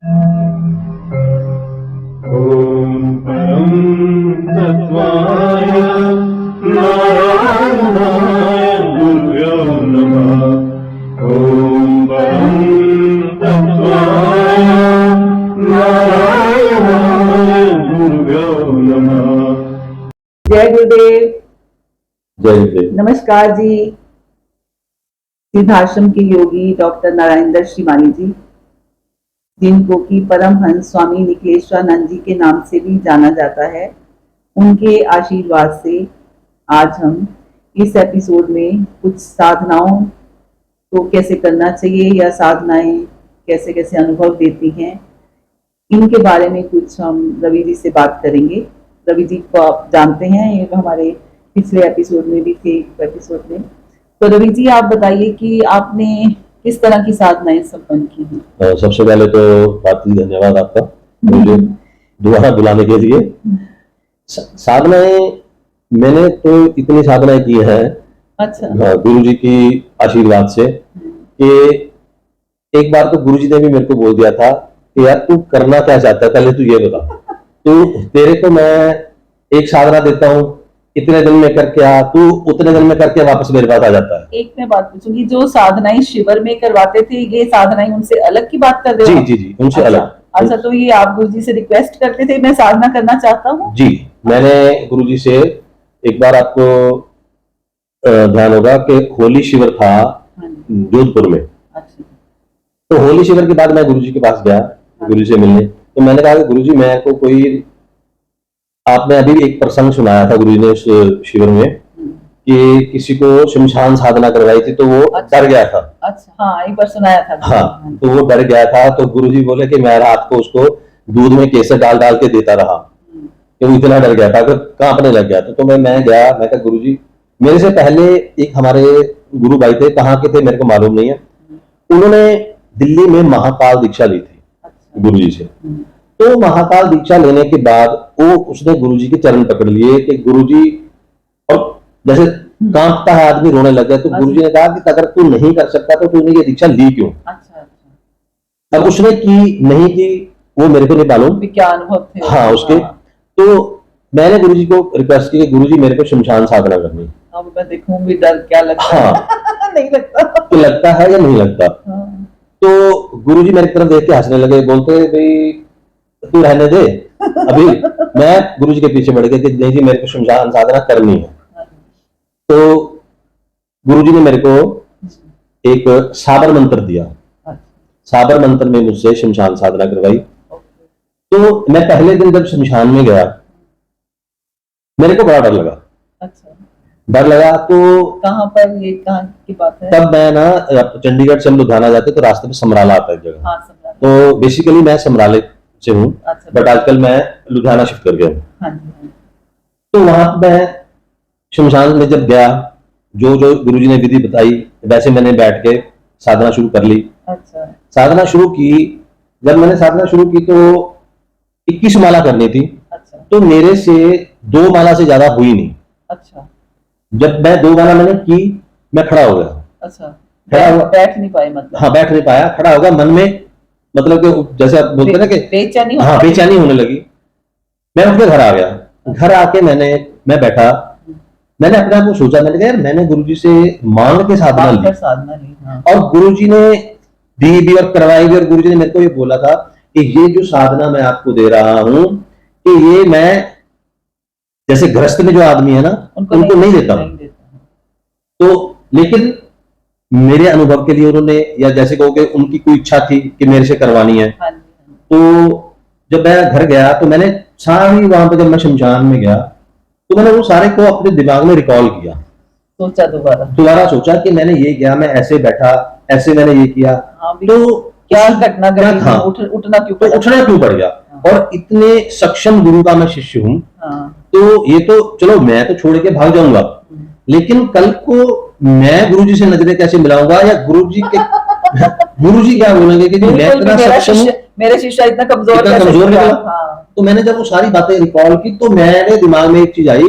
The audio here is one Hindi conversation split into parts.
ओम परम तत्वाय नारायणाय गुरुभ्यो नमः। ओम परम तत्वाय नारायणाय गुरुभ्यो नमः। जय गुरुदेव। जय गुरुदेव। नमस्कार जी। सिद्धाश्रम के योगी डॉक्टर नारायण श्रीमानी जी, जिनको कि परमहंस स्वामी निखिलेश्वरानंद जी के नाम से भी जाना जाता है, उनके आशीर्वाद से आज हम इस एपिसोड में कुछ साधनाओं को कैसे करना चाहिए या साधनाएं कैसे कैसे अनुभव देती हैं, इनके बारे में कुछ हम रवि जी से बात करेंगे। रवि जी को आप जानते हैं, ये हमारे पिछले एपिसोड में भी थे एपिसोड में। तो रवि जी आप बताइए कि आपने किस तरह की साधनाएं संपन्न की हैं? सबसे पहले तो भारती धन्यवाद आपका मुझे दोबारा बुलाने के लिए। साधनाएं मैंने तो इतनी साधनाएं की हैं, अच्छा, गुरु जी की आशीर्वाद से कि एक बार तो गुरु जी ने भी मेरे को बोल दिया था कि यार तू करना क्या चाहता है, पहले तू ये बता। तो तेरे को मैं एक साधना देता हूँ, इतने दिन में करके आ, तू उतने दिन में करके वापस मेरे पास आ जाता है। एक मैं बात पूछूंगी, जो साधनाएं शिविर में करवाते थे, ये साधनाएं उनसे अलग की बात कर रहे हो? जी, उनसे अलग। अच्छा, तो ये आप गुरु जी से रिक्वेस्ट करते थे मैं साधना करना चाहता हूँ? जी, मैंने गुरु जी से एक बार, आपको ध्यान होगा कि होली शिविर था जोधपुर में। अच्छा, तो होली शिविर के बाद मैं गुरु जी के पास गया गुरु जी से मिलने। तो मैंने कहा कि गुरु जी मैं को कोई, आपने अभी एक प्रसंग सुनाया था गुरु जी ने उस शिविर में कि किसी को शमशान साधना करवाई थी तो वो डर गया था। अच्छा, हाँ, एक बार सुनाया था। हाँ, तो वो डर गया था। तो गुरु जी बोले कि मैं रात को उसको दूध में केसर डाल डाल के देता रहा, कि वो इतना डर गया था कि कांपने लग गया था। तो मैं गया, मैं कहा गुरु जी, मेरे से पहले एक हमारे गुरु भाई थे, कहाँ के थे मेरे को मालूम नहीं है, उन्होंने दिल्ली में महाकाल दीक्षा ली थी गुरु जी से। तो महाकाल दीक्षा लेने के बाद उसने गुरु जी के चरण पकड़ लिए कि गुरु जी, और जैसे कांपता है आदमी, रोने लग गया। तो गुरु जी ने कहा कि अगर तू नहीं कर सकता तो तूने ये दीक्षा ली क्यों? अब उसने की नहीं की वो मेरे को नहीं मालूम, क्या अनुभव थे हाँ उसके। तो मैंने गुरु जी को रिक्वेस्ट की कि गुरु जी मेरे को शमशान साधना करनी। अब मैं देखूंगी डर क्या लगता है। हाँ। नहीं लगता तो लगता है या नहीं लगता? हाँ। तो गुरु जी मेरी तरफ देख के हंसने लगे, बोलते भाई तू रहने दे अभी। मैं गुरु जी के पीछे बढ़ गया कि नहीं जी मेरे को शमशान साधना करनी है। तो गुरु जी ने मेरे को एक साबर मंत्र दिया। साबर मंत्र में मुझसे शमशान साधना करवाई। तो मैं पहले दिन जब शमशान में गया, मेरे को बड़ा डर लगा। अच्छा, डर लगा। तो कहाँ पर, ये कहाँ की बात है? तब मैं ना, चंडीगढ़ से हम लुधियाना जाते तो रास्ते में समराला आता है जगह। हाँ, तो बेसिकली मैं समराले से हूँ, बट आजकल मैं लुधियाना शिफ्ट कर गया हूँ। तो वहां मैं शमशान में जब गया, जो जो गुरुजी ने विधि बताई वैसे मैंने बैठ के साधना शुरू कर ली। अच्छा, साधना शुरू की। जब मैंने साधना शुरू की तो 21 माला करनी थी। अच्छा, तो मेरे से 2 माला से ज्यादा हुई नहीं। अच्छा, जब मैं 2 माला मैंने की, मैं खड़ा हो गया। अच्छा, खड़ा हुआ, बैठ नहीं पाया मतलब? हाँ, बैठ नहीं पाया, खड़ा हो गया। मन में मतलब कि जैसे आप बोलते हैं ना कि बेचैनी, हाँ बेचैनी होने लगी। मैं उठ के घर आ गया। घर आके मैं बैठा, मैंने अपने आप को सोचा, मैंने कहा यार मैंने गुरुजी से मांग के साधना ली। हाँ। और गुरुजी ने दी भी और करवाई भी। और गुरुजी ने मेरे को ये बोला था कि ये जो साधना मैं आपको दे रहा हूं कि ये मैं, जैसे गृहस्थ में जो आदमी है ना उनको नहीं देता हूं। तो लेकिन मेरे अनुभव के लिए उन्होंने, या जैसे कहो कि उनकी कोई इच्छा थी कि मेरे से करवानी है। तो जब मैं घर गया तो मैंने सारी, वहां पे जब मैं शमशान में गया तो मैंने वो सारे को अपने दिमाग में रिकॉल किया, सोचा, दोबारा सोचा कि मैंने ये किया, मैं ऐसे बैठा, ऐसे मैंने ये किया। तो क्या घटना था, उठना क्यों पड़ गया? और इतने सक्षम गुरु का मैं शिष्य हूँ। तो ये तो चलो मैं तो छोड़ के भाग जाऊंगा, लेकिन कल को मैं गुरुजी से नजरें कैसे मिलाऊंगा, या गुरुजी क्या बोलेंगे कि मैं इतना सक्षम हूं, मेरे शिष्य इतना कमजोर निकला। तो मैंने जब वो सारी बातें रिकॉल की तो मेरे दिमाग में एक चीज आई,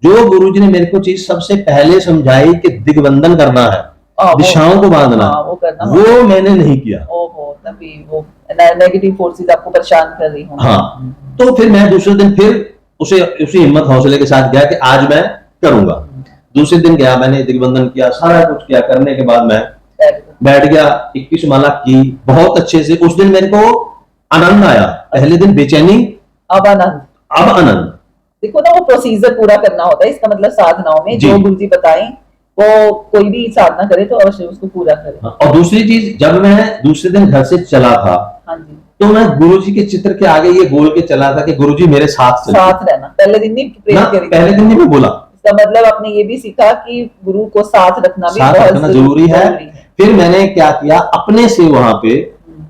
जो गुरुजी ने मेरे को चीज सबसे पहले समझाई कि दिग्बंधन करना है, दिशाओं को बांधना, वो मैंने नहीं किया। भी वो नेगेटिव फोर्सेस आपको परेशान कर रही हो। हाँ, तो फिर मैं दूसरे दिन फिर उसे उसी हिम्मत हौसले के साथ गया कि आज मैं करूंगा। दूसरे दिन गया, मैंने दिग्बंधन किया, सारा कुछ किया, करने के बाद मैं बैठ गया, 21 माला की बहुत अच्छे से। उस दिन मेरे को आनंद आया, पहले दिन बेचैनी, अब आनंद, अब आनंद। देखो ना, वो प्रोसीजर पूरा करना होता है, इसका मतलब साधनाओं में जी। जो गुरुजी बताएं वो कोई भी साधना करे तो अवश्य उसको पूरा करे। और दूसरी चीज, जब मैं दूसरे दिन घर से चला था, हाँ जी, तो मैं गुरुजी के चित्र के आगे ये बोल के चला था कि गुरुजी मेरे साथ चलिए। साथ रहना। पहले दिन नहीं प्रेयर ना, करी, पहले दिन नहीं मैं बोला। इसका मतलब आपने ये भी सीखा कि गुरु को साथ रखना भी साथ बहुत रखना जरूरी है। फिर मैंने क्या किया, अपने से वहां पे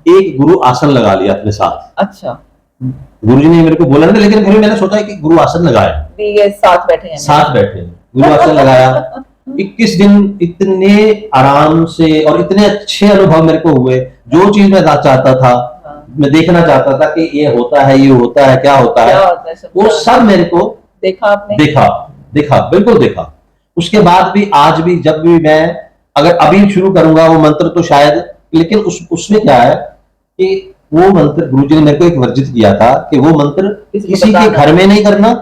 एक गुरु आसन लगा लिया अपने साथ। अच्छा, गुरुजी ने मेरे को बोला था, लेकिन फिर मैंने सोचा कि गुरु आसन लगाए, ये साथ बैठे हैं, साथ बैठे हैं। गुरु आसन लगाया। 21 दिन इतने आराम से और इतने अच्छे अनुभव मेरे को हुए। जो चीज मैं चाहता था, मैं देखना चाहता था कि ये होता है, ये होता है, क्या होता है, वो सब मेरे को देखा आपने? देखा, बिल्कुल देखा। उसके बाद भी आज भी जब भी मैं अगर अभी शुरू करूंगा वो मंत्र तो शायद, लेकिन उसमें क्या है कि वो मंत्र गुरुजी ने मेरे को एक वर्जित किया था कि वो मंत्र किसी के घर में नहीं करना,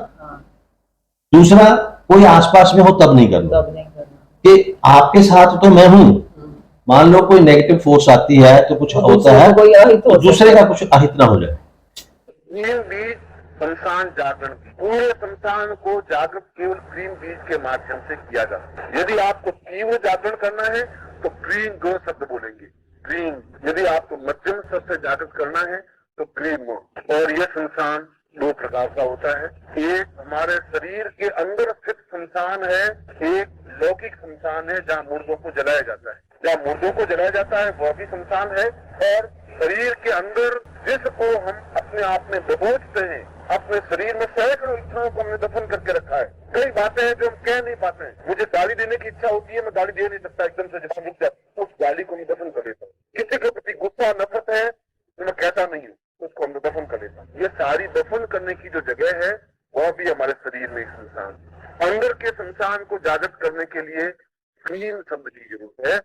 दूसरा कोई आसपास में हो तब नहीं करना, कि आपके साथ तो मैं हूं, मान लो कोई नेगेटिव फोर्स आती है तो कुछ होता है तो दूसरे का कुछ अहित ना हो जाए। संस्थान जागरण, पूरे संस्थान को जागृत केवल क्रीम बीज के माध्यम से किया जाता है। यदि आपको तीव्र जागरण करना है तो क्रीम दो शब्द बोलेंगे, क्रीम। यदि आपको मध्यम स्तर से जागृत करना है तो क्रीम। और यह संस्थान दो प्रकार का होता है, एक हमारे शरीर के अंदर स्थित संस्थान है, एक लौकिक संस्थान है जहाँ मुर्दों को जलाया जाता है। जहाँ मुर्दों को जलाया जाता है वह भी संस्थान है, और शरीर के अंदर जिसको हम अपने आप में दबोचते हैं, अपने शरीर में सैकड़ों इच्छाओं को हमने दफन करके रखा है। कई बातें हैं जो हम कह नहीं पाते हैं। मुझे गाली देने की इच्छा होती है, मैं गाली दे नहीं सकता, एकदम से जैसे रुक जाता, उस गाली को मैं दफन कर देता हूँ। किसी के प्रति गुस्सा नफरत है तो मैं कहता नहीं हूँ, उसको हम दफन कर देता हूँ। ये सारी दफन करने की जो जगह है वह भी हमारे शरीर में एक संस्थान। अंदर के संस्थान को जागृत करने के लिए क्रीम शब्द की जरूरत है,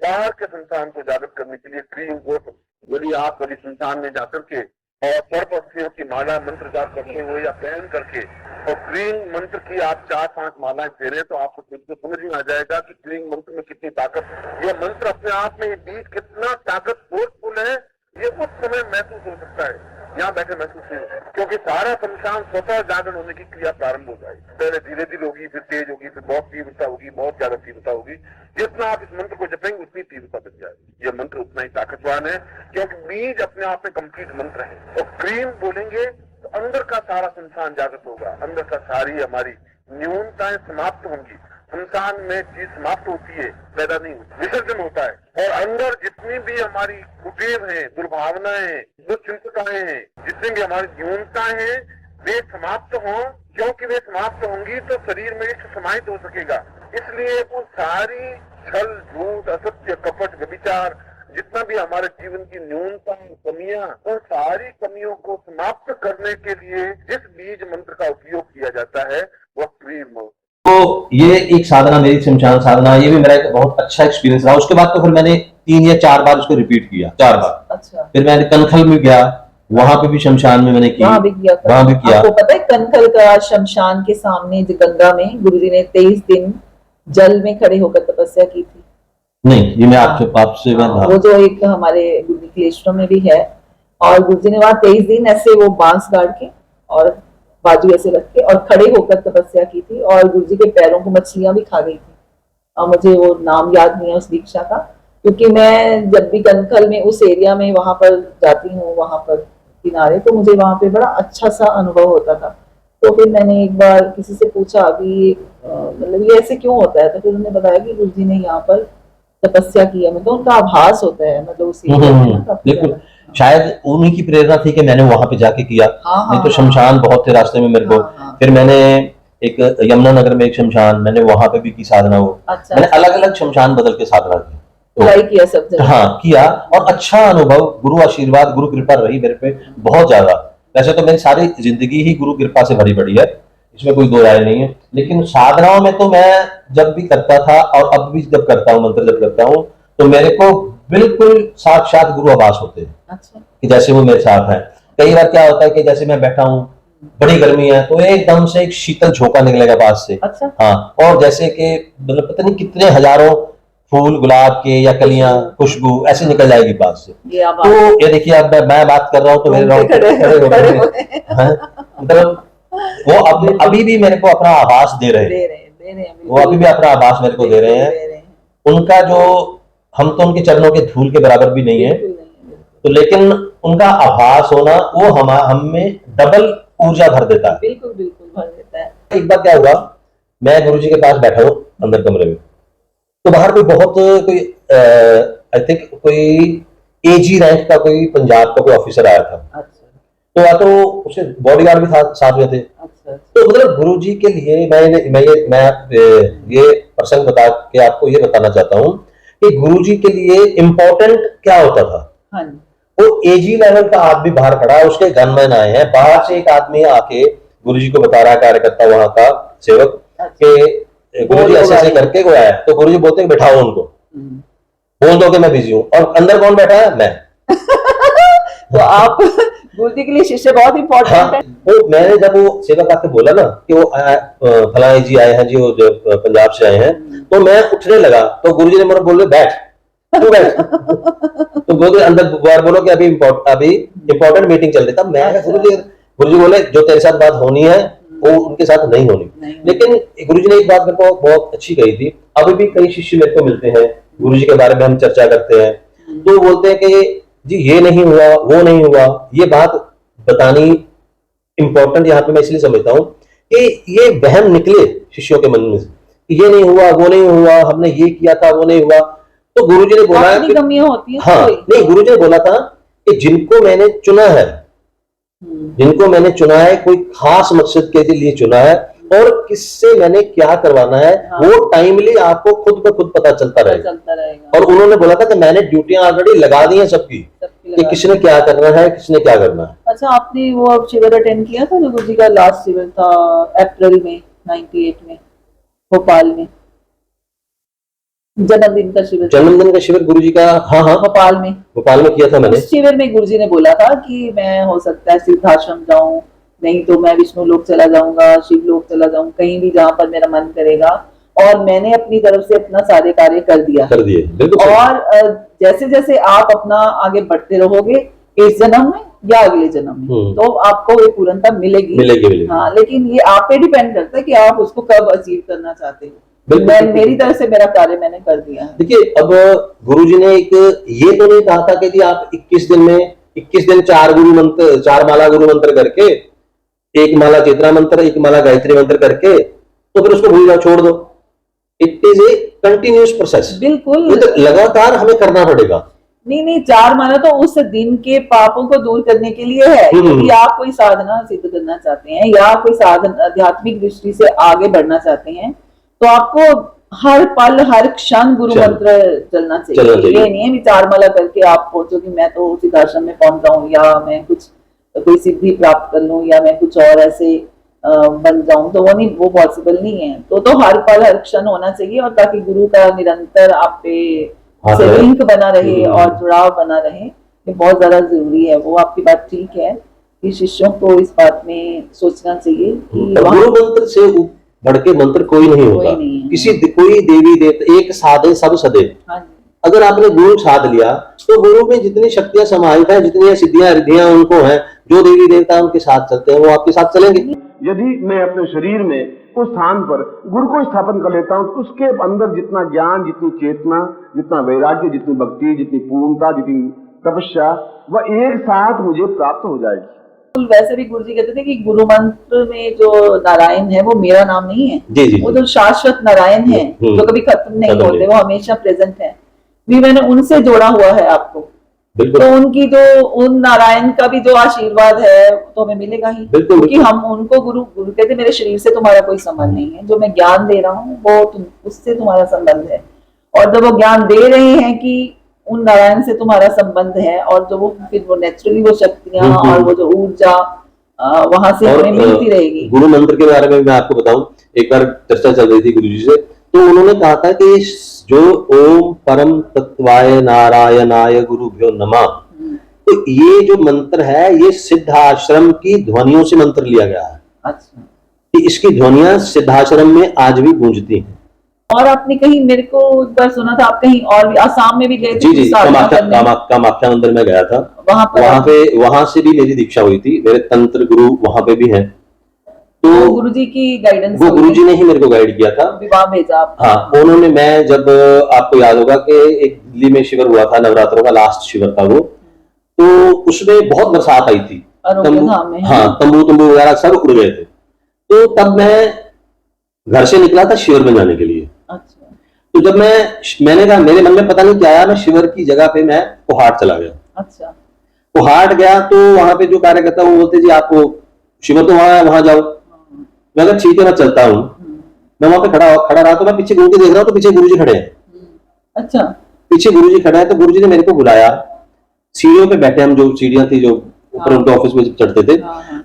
बाहर के संस्थान को जागृत करने के लिए क्रीम वो शब्द। यदि आप कभी संस्थान में जाकर के और सर्पस्थियों की माला मंत्र जाप करते हुए या पहन करके और क्रीम मंत्र की आप 4-5 मालाएं फेरे तो आपको खुद से समझ में आ जाएगा कि क्रीम मंत्र में कितनी ताकत है। यह मंत्र अपने आप में बीज कितना ताकतफुल है, ये उस समय महसूस हो सकता है, यहाँ बैठे महसूस नहीं होता, क्योंकि सारा संस्थान स्वतः जागरण होने की क्रिया प्रारंभ हो जाएगी। पहले धीरे धीरे होगी, फिर तेज होगी, फिर बहुत तीव्रता होगी, बहुत ज्यादा तीव्रता होगी। जितना आप इस मंत्र को जपेंगे उतनी तीव्रता बन जाएगी। यह मंत्र उतना ही ताकतवान है, क्योंकि बीज अपने आप में कंप्लीट मंत्र है। और क्रीम बोलेंगे तो अंदर का सारा संस्थान जागृत होगा, अंदर का सारी हमारी न्यूनताएं समाप्त होंगी। संस्थान में चीज समाप्त होती है, पैदा नहीं होती, विसर्जन होता है। और अंदर जितनी भी हमारी कुटेव है, दुर्भावनाएं हैं, दुश्चिंताएं हैं, जितनी भी हमारी न्यूनताएं हैं, वे समाप्त हों, क्योंकि वे समाप्त होंगी तो शरीर में इष्ट समाहित हो सकेगा। इसलिए वो सारी छल, झूठ, असत्य, कपट, व्यभिचार, जितना भी हमारे जीवन की न्यूनतम कमियां, उन सारी कमियों को समाप्त करने के लिए जिस बीज मंत्र का उपयोग किया जाता है वह क्रीम। तो ये एक साधना, मेरी शमशान साधना, ये भी मेरा एक बहुत अच्छा एक्सपीरियंस रहा। उसके बाद तो फिर मैंने 3 या 4 बार उसको रिपीट किया, 4 बार। अच्छा। फिर मैंने कनखल में गया, वहां पे भी शमशान में मैंने की, वहां भी किया। आपको पता है कनखल का शमशान के सामने गंगा में गुरुजी ने 23 दिन जल में खड़े होकर तपस्या की थी। नहीं, ये मैं आपसे वो जो एक हमारे गुरुजी क्लेश्वरम में भी है, और गुरुजी ने वहां 23 दिन ऐसे वो बांस गाड़ के और बाजू ऐसे रख के और खड़े होकर तपस्या की थी, और गुरुजी के पैरों को मछलियां भी खा गई थी। और मुझे वो नाम याद नहीं है उस दीक्षा का, क्योंकि मैं जब भी कनखल में उस एरिया में वहां पर जाती हूँ, वहां पर किनारे, तो मुझे वहां पे बड़ा अच्छा सा अनुभव होता था। तो फिर मैंने एक बार किसी से पूछा कि मतलब ये ऐसे क्यों होता है, तो फिर उन्होंने बताया कि गुरुजी ने यहाँ पर तपस्या की है। मतलब उनका आभास होता है, मतलब उसी बिल्कुल, शायद उन्हीं की प्रेरणा थी कि मैंने वहां पे जाके किया। नहीं तो शमशान बहुत थे रास्ते में मेरे को। फिर मैंने एक यमुना नगर में एक शमशान, मैंने वहां पे भी की साधना। वो मैंने अलग अलग शमशान बदल के साधना की, ट्राई किया सब जगह। हाँ किया, और अच्छा अनुभव, गुरु आशीर्वाद, गुरु कृपा रही मेरे पे बहुत ज्यादा। वैसे तो मेरी सारी जिंदगी ही गुरु कृपा से भरी पड़ी है, इसमें कोई दो राय नहीं है। लेकिन साधनाओं में तो मैं जब भी करता था और अब भी जब करता हूँ, मंत्र जब करता हूँ, तो मेरे को बिल्कुल साक्षात गुरु आभास होते हैं अच्छा। कि जैसे वो मेरे साथ है। कई बार क्या होता है कि जैसे मैं बैठा हूँ, बड़ी गर्मी है, तो एकदम से एक शीतल झोंका निकलेगा पास से। अच्छा। हाँ, और जैसे कि मतलब पता नहीं कितने हजारों फूल गुलाब के या कलियां, खुशबू ऐसे निकल जाएगी पास से। ये आप तो ये देखिए, अब मैं बात कर रहा हूँ तो मेरे रोंगटे खड़े हो रहे हैं। हाँ, मतलब वो अब अभी भी मेरे को अपना आभास दे रहे हैं, वो अभी भी अपना आभास मेरे को दे रहे हैं। उनका जो, हम तो उनके चरणों के धूल के बराबर भी नहीं है, तो लेकिन उनका आभास होना वो हम में डबल ऊर्जा भर देता है। बिल्कुल बिल्कुल भर देता है। एक बार क्या हुआ, मैं गुरुजी के पास बैठा हूँ अंदर कमरे में, तो बाहर कोई बहुत कोई आई थिंक कोई एजी रैंक का कोई पंजाब का कोई ऑफिसर आया था। अच्छा। तो या तो उसके बॉडीगार्ड भी साथ में थे। अच्छा। तो मतलब गुरुजी के लिए मैं ये प्रसंग बता के आपको ये बताना चाहता हूँ कि गुरुजी के लिए इम्पोर्टेंट क्या होता था। हाँ जी। वो एजी लेवल का आदमी बाहर खड़ा है, उसके गनमैन आए हैं, बाहर से एक आदमी आके गुरुजी को बता रहा है, कार्यकर्ता वहां का सेवक, कि गुरुजी ऐसे ऐसे करके कोई आया। तो गुरुजी बोलते हैं बैठाओ उनको, बोल दो कि मैं बिजी हूँ। और अंदर कौन बैठा है? मैं। तो आप गुरुजी के लिए शिष्य बहुत इंपॉर्टेंट है। वो मैंने जब वो सेवक आके बोला ना कि वो फलाने जी आए हैं जी, वो जो पंजाब से आए हैं, तो मैं उठने लगा, तो गुरुजी ने मुझे बोले बैठ, तू बैठ। तो बोले अंदर बार बोलो कि अभी इम्पोर्टेंट मीटिंग चल रही था। मैं गुरुजी बोले जो तेरे साथ बात होनी है वो उनके साथ नहीं होनी। लेकिन गुरुजी ने एक बात मेरे को बहुत अच्छी कही थी। अभी भी कई शिष्य मेरे को मिलते हैं, गुरुजी के बारे में हम चर्चा करते हैं, तो बोलते हैं कि जी ये नहीं हुआ, वो नहीं हुआ। ये बात बतानी इंपॉर्टेंट यहाँ पे मैं इसलिए समझता हूँ कि ये वहम निकले शिष्यों के मन में से, ये नहीं हुआ, वो नहीं हुआ, हमने ये किया था, वो नहीं हुआ। तो गुरुजी ने बोला कि कमियां होती हैं। हाँ, नहीं, गुरुजी ने बोला था कि जिनको मैंने चुना है, जिनको मैंने चुना है, कोई खास मकसद के लिए चुना है, और किससे मैंने क्या करवाना है, वो टाइमली आपको खुद ब खुद पता चलता रहेगा। और उन्होंने बोला था कि मैंने ड्यूटियां ऑलरेडी लगा दी हैं सबकी, कि किसने क्या करना है, किसने क्या करना है। अच्छा, आपने वो अब शिविर अटेंड किया था जो गुरुजी का लास्ट शिविर था अप्रैल में 98 में भोपाल में, जन्मदिन का शिविर गुरुजी का? हाँ हाँ, भोपाल में किया था मैंने। उस शिविर में गुरुजी ने बोला था कि मैं हो सकता है सिद्धाश्रम जाऊं, नहीं तो मैं विष्णु लोक चला जाऊंगा, शिव लोक चला जाऊं, कहीं भी जहां पर मेरा मन करेगा। और मैंने अपनी तरफ से अपना सारे कार्य कर दिए। और जैसे जैसे आप अपना आगे बढ़ते रहोगे इस जन्म में या अगले जन्म में, तो आपको ये पूर्णता मिलेगी। हाँ, लेकिन ये आप पे डिपेंड करता है कि आप उसको कब अचीव करना चाहते हो। मेरी तरफ से मेरा कार्य मैंने कर दिया है। देखिए, अब गुरुजी ने एक ये तो नहीं कहा था कि जी आप 21 दिन में 21 दिन 4 माला गुरु मंत्र करके, 1 माला चेतना मंत्र, 1 माला गायत्री मंत्र करके तो फिर उसको भूल जाओ, छोड़ दो। It is a continuous process. बिल्कुल, तो लगातार हमें करना पड़ेगा। नहीं, 4 माला तो उस दिन के पापों को दूर करने के लिए है। यदि आप कोई साधना सिद्ध करना चाहते हैं या कोई साधन आध्यात्मिक दृष्टि से आगे बढ़ना चाहते हैं, तो आपको हर पल हर क्षण गुरु मंत्र चलना चाहिए। ये नहीं है कि 4 माला करके आप सोचो कि मैं तो सिद्धाश्रम में पहुंच जाऊं, या मैं कुछ कोई सिद्धि प्राप्त कर लूं, या मैं कुछ और ऐसे बन जाऊं, तो वो पॉसिबल नहीं है। तो हर पल हर क्षण होना चाहिए, और ताकि गुरु का निरंतर आप पे से लिंक बना रहे और जुड़ाव बना रहे, ये बहुत ज्यादा जरूरी है। वो आपकी बात ठीक है कि शिष्यों को इस बात में सोचना चाहिए कि गुरु मंत्र से बढ़ के मंत्र कोई नहीं होता। कोई देवी देवता एक साधे सब सदे। अगर आपने गुरु साध लिया तो गुरु में जितनी शक्तियां समाहित है, जितनी सिद्धियां रिद्धियां उनको हैं, जो देवी देवता उनके साथ चलते हैं वो आपके साथ चलेंगे। यदि मैं अपने शरीर में उस स्थान पर गुरु को स्थापन कर लेता हूँ, तो उसके अंदर जितना ज्ञान, जितनी चेतना, जितना वैराग्य, जितनी भक्ति, जितनी पूर्णता, जितनी तपस्या, वह एक साथ मुझे प्राप्त हो जाएगी। वैसे भी गुरुजी कहते थे कि गुरु मंत्र में जो नारायण है वो मेरा नाम नहीं है। जी। वो जो शाश्वत नारायण है, जो कभी खत्म नहीं होते, वो हमेशा प्रेजेंट है। भी मैंने उनसे जोड़ा हुआ है आपको, तो उनकी जो उन नारायण का भी जो आशीर्वाद है तो हमें मिलेगा ही, क्योंकि हम उनको गुरु कहते मेरे शरीर से तुम्हारा कोई संबंध नहीं है, जो मैं ज्ञान दे रहा हूँ वो उससे तुम्हारा संबंध है। और जब वो ज्ञान दे रहे हैं कि उन नारायण से तुम्हारा संबंध है, और जो वो फिर वो नेचुरली वो शक्तियां और वो जो ऊर्जा वहां से हमें मिलती रहेगी। गुरु मंत्र के बारे में मैं आपको बताऊं, एक बार चर्चा चल रही थी गुरुजी से, तो उन्होंने कहा था कि जो ओम परम तत्वाय नारायणाय गुरुभ्यो नमः, तो ये जो मंत्र है ये सिद्धाश्रम की ध्वनियों से मंत्र लिया गया है अच्छा। कि इसकी ध्वनियां सिद्धाश्रम में आज भी गूंजती हैं। और आपने कहीं, मेरे को एक बार सुना था आप कहीं और भी आसाम में भी गए थे जी जी, कुछ साधना करने? कामाख्या मंदिर में गया था, वहां पर वहां से भी मेरी दीक्षा हुई थी, मेरे तंत्र गुरु वहां पे भी हैं। तो गुरुजी की गाइडेंस, वो गुरुजी ने ही मेरे को गाइड किया था, विवाह भेजा आप? हाँ उन्होंने। मैं जब, आपको याद होगा कि एक दिल्ली में शिविर हुआ था, नवरात्रों का लास्ट शिविर था वो, तो उसमें बहुत बरसात आई थी, तंबू, हाँ तंबू वगैरह सब उड़ गए थे। तो तब मैं घर से निकला था शिविर में जाने के लिए। अच्छा। तो जब मैंने कहा, मेरे मन में पता नहीं क्या आया, मैं शिविर की जगह पे मैं कोहाट चला गया। अच्छा। कोहाट गया तो वहां पे जो कार्यकर्ता वो बोलते जी आपको शिविर तो वहां है, वहां जाओ। मैं कहा ठीक है मैं चलता हूँ। मैं वहां पे खड़ा रहा, तो मैं पीछे घूम के देख रहा हूँ तो पीछे गुरुजी खड़े हैं। अच्छा। पीछे गुरुजी खड़े हैं, तो गुरुजी ने मेरे को बुलाया, सीढ़ियों पे बैठे, हम जो सीढ़ियां थी जो ऊपर उनके ऑफिस में चढ़ते थे,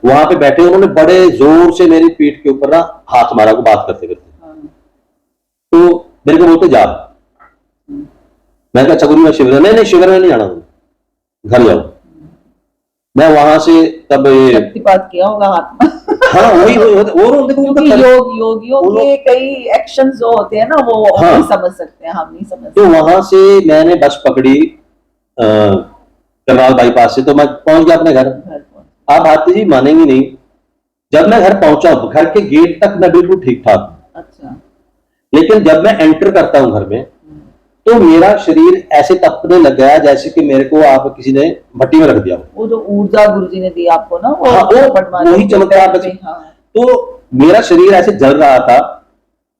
वहां पे बैठे, उन्होंने बड़े जोर से मेरी पीठ के ऊपर ना हाथ मारा को बात करते करते। तो मेरे को बोलते जा। मैं कहा अच्छा गुरु मैं शिविर, नहीं शिविर में नहीं जाना, घर जाओ। मैं वहां से तब शक्तिपात किया होगा हाथ में। हाँ वही योगियों के कई एक्शंस जो होते हैं ना वो नहीं समझ सकते हैं, हम नहीं समझ सकते। तो वहां से मैंने बस पकड़ी करनाल बाईपास से, तो मैं पहुंच गया अपने घर। आप भारती जी मानेंगी नहीं, जब मैं घर पहुंचा, घर के गेट तक मैं बिल्कुल ठीक ठाक। अच्छा। लेकिन जब मैं एंटर करता हूं घर में, तो मेरा शरीर ऐसे तपने लग गया जैसे कि मेरे को आप किसी ने भट्टी में रख दिया। वो जो ऊर्जा गुरुजी ने दी आपको ना, वो वही चमत्कार। तो मेरा शरीर ऐसे जल रहा था,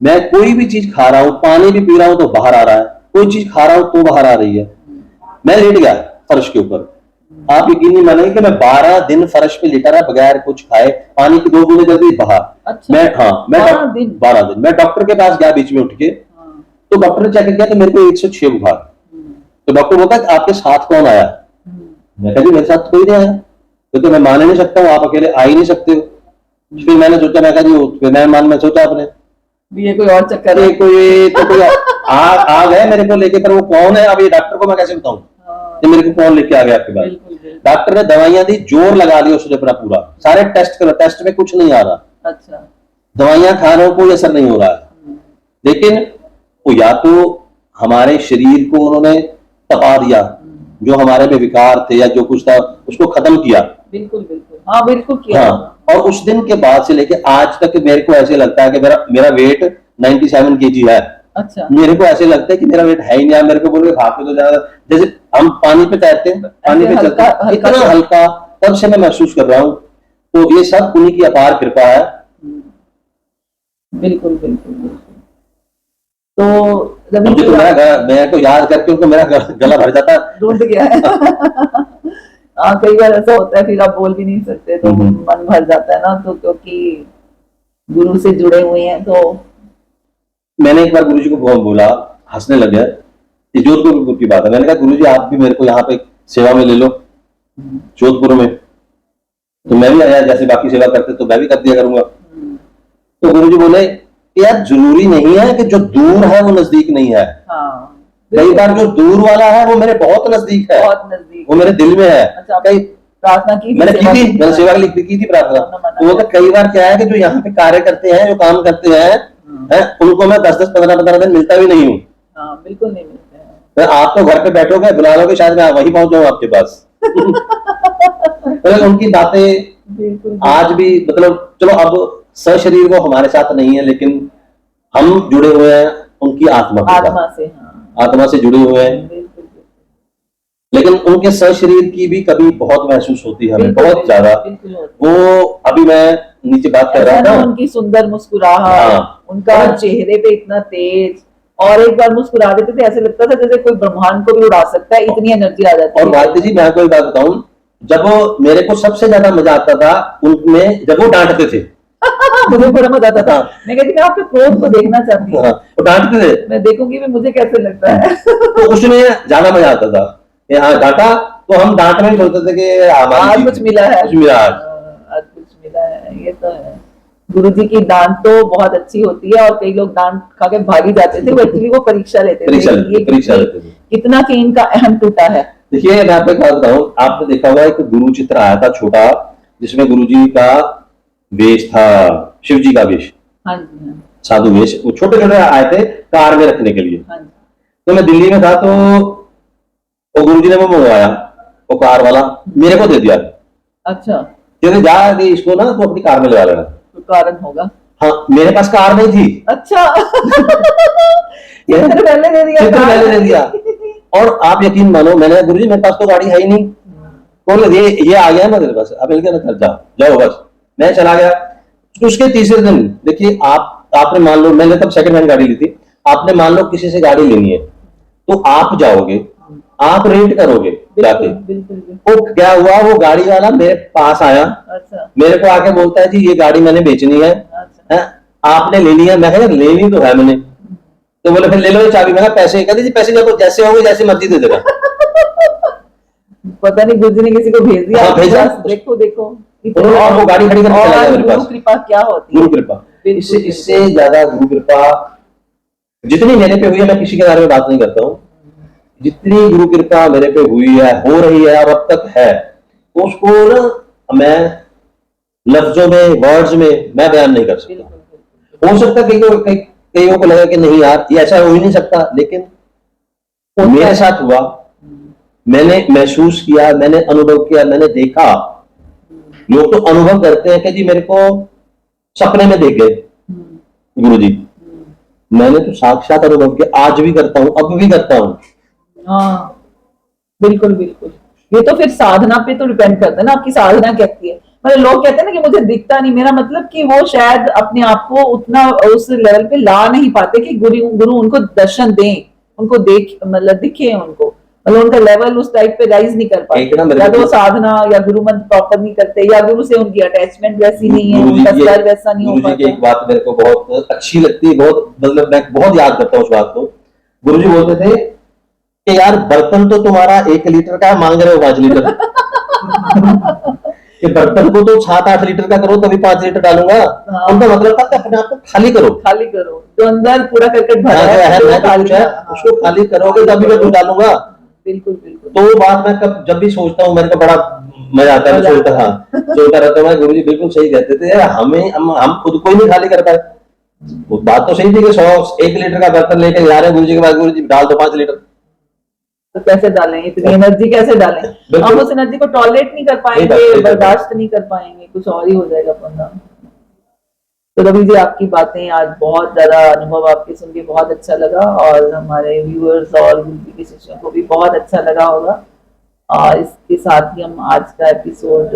मैं कोई भी चीज खा रहा हूं, पानी भी पी रहा हूं तो बाहर आ रहा है, कोई चीज खा रहा हूं तो बाहर आ रही है। मैं लेट गया फर्श के ऊपर। आप यकीन नहीं मानेंगे कि मैं 12 दिन फर्श पे लेटा रहा बगैर कुछ खाए, पानी की 2 बूंदें जल्दी बाहर। अच्छा। मैं 12 दिन मैं डॉक्टर के पास गया बीच में उठ के, तो डॉक्टर ने चेक किया तो मेरे को 106 बुखार। तो डॉक्टर बोलता है आपके साथ कौन आया? मैं कहा जी मेरे साथ कोई नहीं आया। तो मैं मान ही नहीं सकता हूँ, आप अकेले आ ही नहीं सकते हो। फिर मैंने सोचा, मैं कहा जी मैं सोचा आपने ये कोई और चक्कर है, कोई आ गए मेरे को लेके, पर वो कौन है अब ये डॉक्टर को मैं कैसे बताऊं कि मेरे को कौन लेके आ गया आपके पास। डॉक्टर ने दवाइयां दी, जोर लगा लिया उसने पूरा, सारे टेस्ट करो, टेस्ट में कुछ नहीं आ रहा। अच्छा। दवाइयां खा रहे हो कोई असर नहीं हो रहा है। लेकिन वो या तो हमारे शरीर को उन्होंने तपा दिया, जो हमारे में विकार थे या जो कुछ था उसको खत्म किया। बिल्कुल बिल्कुल, हाँ बिल्कुल किया। और उस दिन के बाद से लेके आज तक मेरे को ऐसे लगता है कि मेरा वेट 97 kg है। अच्छा। मेरे को ऐसे लगता है कि मेरा वेट है ही नहीं। मेरे को बोलोगे भागते तो ज्यादा, जैसे हम पानी पे तैरते हैं, पानी पे चलते हैं, इतना हल्का तब से मैं महसूस कर रहा हूँ। तो ये सब उन्हीं की अपार कृपा है। बिल्कुल बिल्कुल बिल्कुल। तो मेरे को याद करके उनको मेरा गला भर जाता है, ढूंढ गया है। हाँ कई बार ऐसा होता है, फिर आप बोल भी नहीं सकते तो मन भर जाता है ना, तो क्योंकि गुरु से जुड़े हुए हैं। तो मैंने एक बार गुरुजी को बोला, हंसने लग गया, जोधपुर की बात है। मैंने कहा गुरुजी आप भी मेरे को यहाँ पे सेवा में ले लो जोधपुर में, तो मैं भी आया, जैसे बाकी सेवा करते तो मैं भी कर दिया करूंगा। तो गुरुजी बोले यार जरूरी नहीं है कि जो दूर है वो नजदीक नहीं है। कई बार जो दूर वाला है वो मेरे बहुत नजदीक है, बहुत नजदीक, वो मेरे दिल में है। कई प्रार्थना की मैंने सेवा की थी प्रार्थना। तो वो कई बार क्या है कि जो यहाँ पे कार्य करते हैं, जो काम करते हैं, उनको मैं 10-10, 15-15 दिन मिलता भी नहीं हूँ। बिल्कुल नहीं मिलते हैं। आप तो घर पे बैठोगे, बुला लोगे, शायद मैं वहीं पहुंच जाऊँ आपके पास। तो उनकी बातें आज भी, मतलब चलो अब सशरीर वो हमारे साथ नहीं है, लेकिन हम जुड़े हुए हैं उनकी आत्मा से जुड़े हुए हैं। लेकिन उनके सशरीर की भी कभी बहुत महसूस होती है हमें, बहुत ज्यादा। वो अभी मैं नीचे बात कर रहा था, उनकी सुंदर मुस्कुराहट, उनका चेहरे पे इतना तेज, और एक बार मुस्कुरा देते थे ऐसे लगता था जैसे कोई ब्रह्मांड को भी उड़ा सकता है, इतनी एनर्जी आ जाती है। और भारती जी मैं आपको एक बात बताऊं, जब वो मेरे को सबसे ज्यादा मजा आता था उनमें, जब वो डांटते थे। मुझे बड़ा मजा आता था। मैं कहती थी आपके क्रोध को देखना चाहती हूँ। वो डांटते थे, मैं देखूंगी भी मुझे कैसे लगता है। तो उसमें ज्यादा मजा आता था। हाँ डांटा तो हम डांट में सोचते थे कि आज कुछ मिला है, कुछ मिला, आज कुछ मिला है, ये तो है। गुरुजी की डांट तो बहुत अच्छी होती है और कई लोग डांट खा के भाग ही जाते थे, वो एक्चुअली वो परीक्षा लेते थे ये परीक्षा लेते थे। कितना कि इनका अहम टूटा है। देखिए मैं आपको एक बात बताऊं, आपने देखा होगा एक गुरु चित्र आया था छोटा, जिसमें गुरुजी का वेश था, शिव जी का वेश, हाँ जी हाँ साधु वेश, वो छोटे छोटे आए थे कार में रखने के लिए। हाँ जी। तो मैं दिल्ली में था, तो वो गुरुजी ने वो मंगवाया, वो कार वाला मेरे को दे दिया, अच्छा, कहते जा के इसको ना तो अपनी कार में लगा लेना। तो कारण होगा। हाँ, मेरे पास कार नहीं थी। अच्छा चित्र पहले दे दिया, चित्र पहले दे दिया। और आप यकीन मानो, मैंने गुरुजी मेरे पास तो गाड़ी है ही नहीं, कौन ये आ गया ना तेरे पास, अब मिल गया ना, जाओ जाओ बस। मैं चला गया। उसके तीसरे दिन देखिए, आपने मान लो, मैंने तब सेकंड हैंड गाड़ी ली थी, आपने मान लो किसी से गाड़ी लेनी है तो आप जाओगे, आप रेंट करोगे जाके। वो क्या हुआ, वो गाड़ी वाला मेरे पास आया, अच्छा, मेरे को आके बोलता है जी ये गाड़ी मैंने बेचनी है, अच्छा। है आपने लेनी है? मैं कहा लेनी तो है मैंने। तो बोले फिर ले लो ये चाबी। मैं कहा पैसे? कहते जी पैसे जब जैसे होंगे जैसे मर्जी दे देना। पता नहीं गुरुजी ने किसी को भेज दिया। हाँ, भेजा। देखो देखो और वो गाड़ी खड़ी करके चला गया मेरे गुरु पास। कृपा क्या होती है, गुरु कृपा, इससे ज्यादा गुरु कृपा जितनी मेरे पे हुई है, मैं किसी के बारे में बात नहीं करता हूँ, जितनी गुरु कृपा मेरे पे हुई है, हो रही है और अब तक है, उसको ना मैं लफ्जों में, वर्ड्स में मैं बयान नहीं कर सकता। हो सकता है कईयों को लगा कि नहीं यार ये ऐसा हो ही नहीं सकता, लेकिन मेरे साथ हुआ, मैंने महसूस किया, मैंने अनुभव किया, मैंने देखा। लोग तो अनुभव करते हैं कि जी मेरे को सपने में देख गए गुरुजी, मैंने तो साक्षात अनुभव किया, आज भी करता हूँ, अब भी करता हूँ। हाँ बिल्कुल बिल्कुल। ये तो फिर साधना पे तो डिपेंड करता है ना, आपकी साधना कैसी है। मतलब लोग कहते हैं ना कि मुझे दिखता नहीं, मेरा मतलब कि वो शायद अपने आप को उतना उस लेवल पे ला नहीं पाते कि गुरु उनको दर्शन दें, उनको देख, मतलब दिखे उनको, मतलब उनका लेवल उस टाइप पे राइज नहीं कर पाते, या तो साधना या गुरु मंत्र प्रॉपर नहीं करते, या गुरु से उनकी अटैचमेंट वैसी नहीं है, उनका स्तर वैसा नहीं हो पाता। गुरुजी की एक बात मेरे को बहुत अच्छी लगती है, बहुत, मतलब मैं बहुत याद करता हूँ उस बात को। गुरुजी बोलते थे कि यार बर्तन तो तुम्हारा 1 लीटर का है, मांग रहे हो 5 लीटर। कि बर्तन को तो 7-8 लीटर का करो तभी 5 लीटर डालूंगा। हाँ। उनका मतलब था कि अपने आप को खाली करो, जो अंदर पूरा करकट भरा है उसको खाली करोगे तभी मैं दूध डालूंगा। बिल्कुल बिल्कुल। तो वो बात मैं जब भी सोचता हूँ, मेरे को बड़ा मजा आता है, सोचता रहता हूँ। गुरुजी बिल्कुल सही कहते थे, हम खुद को ही नहीं खाली कर पाए। वो बात तो सही थी कि 1 लीटर का बर्तन लेके जा रहे हैं गुरुजी के पास, गुरुजी डाल दो 5 लीटर। तो कैसे डालें इतनी एनर्जी, कैसे डालें? हम उस एनर्जी को टॉलरेट नहीं कर पाएंगे, बर्दाश्त नहीं कर पाएंगे, कुछ और ही हो जाएगा पंगा। तो रवि जी आपकी बातें आज बहुत ज्यादा अनुभव आपके सुन के बहुत अच्छा लगा, और हमारे व्यूअर्स और गुरुजी के शिष्यों को भी बहुत अच्छा लगा होगा। और इसके साथ ही हम आज का एपिसोड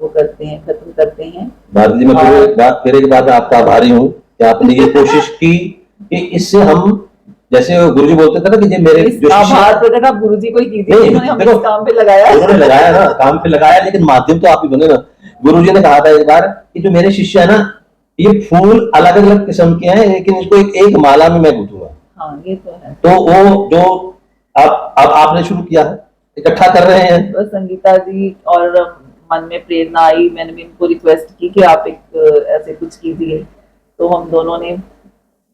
वो करते हैं, खत्म करते हैं। भारती जी, मैं फिर एक बात आपका आभारी हूँ कि आपने ये कोशिश की कि इससे हम, जैसे गुरुजी बोलते थे ना कि ये मेरे जो आभार प्रकट आप गुरुजी को ही कीजिए, उन्होंने हमें इस काम पे लगाया। उन्होंने लगाया ना, काम पे लगाया, लेकिन माध्यम तो आप ही बने ना। गुरुजी ने कहा था एक बार कि जो मेरे शिष्य है ना, ये फूल अलग अलग किस्म के हैं, लेकिन इसको एक माला में मैं गूंथूंगा। हाँ ये तो है। तो वो जो अब आपने शुरू किया है, इकट्ठा कर रहे हैं। बस संगीता जी और मन में प्रेरणा आई, मैंने भी इनको रिक्वेस्ट की कि आप एक ऐसे कुछ कीजिए, तो हम दोनों ने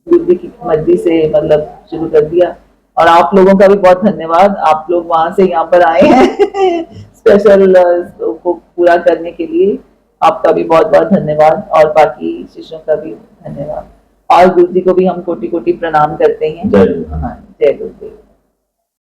गुरुजी की मर्जी से मतलब शुरू कर दिया। और आप लोगों का भी बहुत धन्यवाद, आप लोग वहां से यहाँ पर आए हैं स्पेशल को पूरा करने के लिए, आपका भी बहुत बहुत धन्यवाद, और बाकी शिष्यों का भी धन्यवाद, और गुरुजी को भी हम कोटि कोटि प्रणाम करते हैं। जय गुरु। हाँ, जय गुरुदेव।